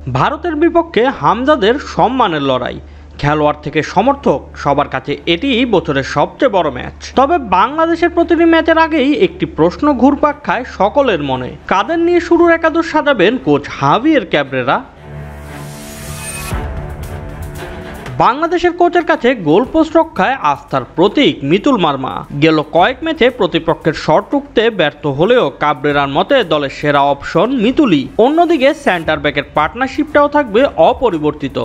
ভারতের বিপক্ষে হামজাদের সম্মানের লড়াই, খেলোয়াড় থেকে সমর্থক সবার কাছে এটিই বছরের সবচেয়ে বড় ম্যাচ। তবে বাংলাদেশের প্রতিটি ম্যাচের আগেই একটি প্রশ্ন ঘুরপাক খায় সকলের মনে, কাদের নিয়ে শুরুর একাদশ সাজাবেন কোচ হাভিয়ের ক্যাব্রেরা। বাংলাদেশের কোচের কাছে গোলপোস্ট রক্ষায় আস্থার প্রতীক মিতুল মার্মা গেল কয়েক ম্যাচে প্রতিপক্ষের শট রুখতে ব্যর্থ হলেও ক্যাব্রেরার মতে দলের সেরা অপশন মিতুলই। অন্যদিকে সেন্টার ব্যাকের পার্টনারশিপটাও থাকবে অপরিবর্তিত।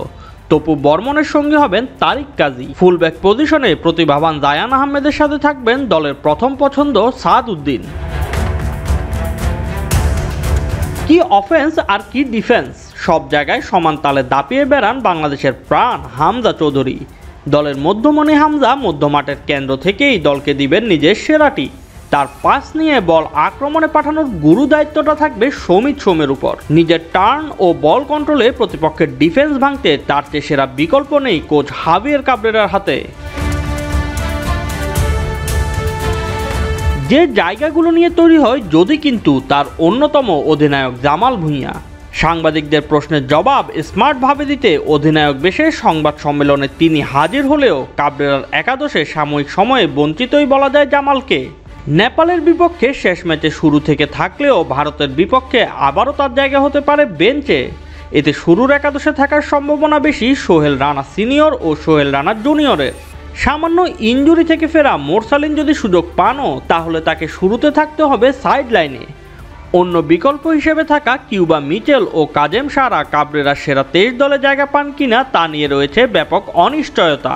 তপু বর্মনের সঙ্গে হবেন তারিক কাজী। ফুলব্যাক পজিশনে প্রতিভাবান জায়ান আহমেদের সাথে থাকবেন দলের প্রথম পছন্দ সাদ উদ্দিন। কি অফেন্স আর কি ডিফেন্স, সব জায়গায় সমান তালে দাপিয়ে বেড়ান বাংলাদেশের প্রাণ হামজা চৌধুরী। দলের মধ্যমণি হামজা মধ্যমাঠের কেন্দ্র থেকেই দলকে দিবেন নিজের সেরাটি। তার পাস নিয়ে বল আক্রমণে পাঠানোর গুরু দায়িত্বটা থাকবে সমিত সোমের উপর। নিজের টার্ন ও বল কন্ট্রোলে প্রতিপক্ষের ডিফেন্স ভাঙতে তার চেয়ে সেরা বিকল্প নেই কোচ হাভিয়ের ক্যাব্রেরার হাতে। যে জায়গাগুলো নিয়ে তৈরি হয় যদি কিন্তু, তার অন্যতম অধিনায়ক জামাল ভুঁইয়া। সাংবাদিকদের প্রশ্নের জবাব স্মার্টভাবে দিতে অধিনায়ক বেশে সংবাদ সম্মেলনে তিনি হাজির হলেও ক্যাব্রেরার একাদশে সাময়িক সময়ে বঞ্চিতই বলা যায় জামালকে। নেপালের বিপক্ষে শেষ ম্যাচে শুরু থেকে থাকলেও ভারতের বিপক্ষে আবারও তার জায়গা হতে পারে বেঞ্চে। এতে শুরুর একাদশে থাকার সম্ভাবনা বেশি সোহেল রানা সিনিয়র ও সোহেল রানা জুনিয়রের। সামান্য ইনজুরি থেকে ফেরা মোরসালিন যদি সুযোগ পানও, তাহলে তাকে শুরুতে থাকতে হবে সাইড লাইনে। অন্য বিকল্প হিসেবে থাকা কিউবা মিচেল ও কাজেম সারা ক্যাব্রেরা সেরা 23 দলে জায়গা পান কিনা তা নিয়ে রয়েছে ব্যাপক অনিশ্চয়তা।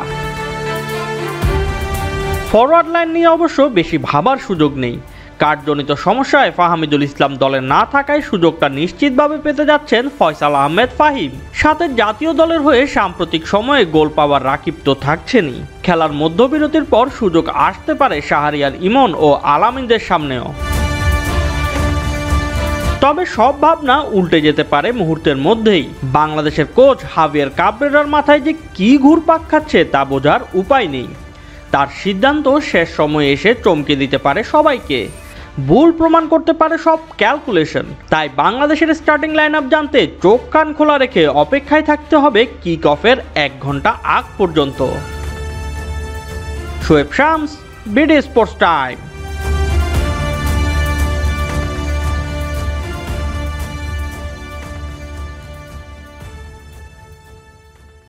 ফরওয়ার্ড লাইন নিয়ে অবশ্য বেশি ভাবার সুযোগ নেই। কার্ডজনিত সমস্যায় ফাহামিদুল ইসলাম দলে না থাকায় সুযোগটা নিশ্চিতভাবে পেতে যাচ্ছেন ফয়সাল আহমেদ ফাহিম। সাথে জাতীয় দলের হয়ে সাম্প্রতিক সময়ে গোল পাওয়ার রাকিব তো থাকছেনই। খেলার মধ্যবিরতির পর সুযোগ আসতে পারে শাহরিয়ার ইমন ও আলামিনদের সামনেও। তবে সব ভাবনা উল্টে যেতে পারে মুহূর্তের মধ্যেই। বাংলাদেশের কোচ হাভিয়ের ক্যাব্রেরার মাথায় যে কি ঘুরপাক খাচ্ছে তা বোঝার উপায় নেই। তার সিদ্ধান্ত শেষ সময়ে এসে চমকে দিতে পারে সবাইকে, ভুল প্রমাণ করতে পারে সব ক্যালকুলেশন। তাই বাংলাদেশের স্টার্টিং লাইন আপ জানতে চোখ কান খোলা রেখে অপেক্ষায় থাকতে হবে কিক অফের 1 ঘন্টা আগ পর্যন্ত। Shoaib Shams, BD sports time.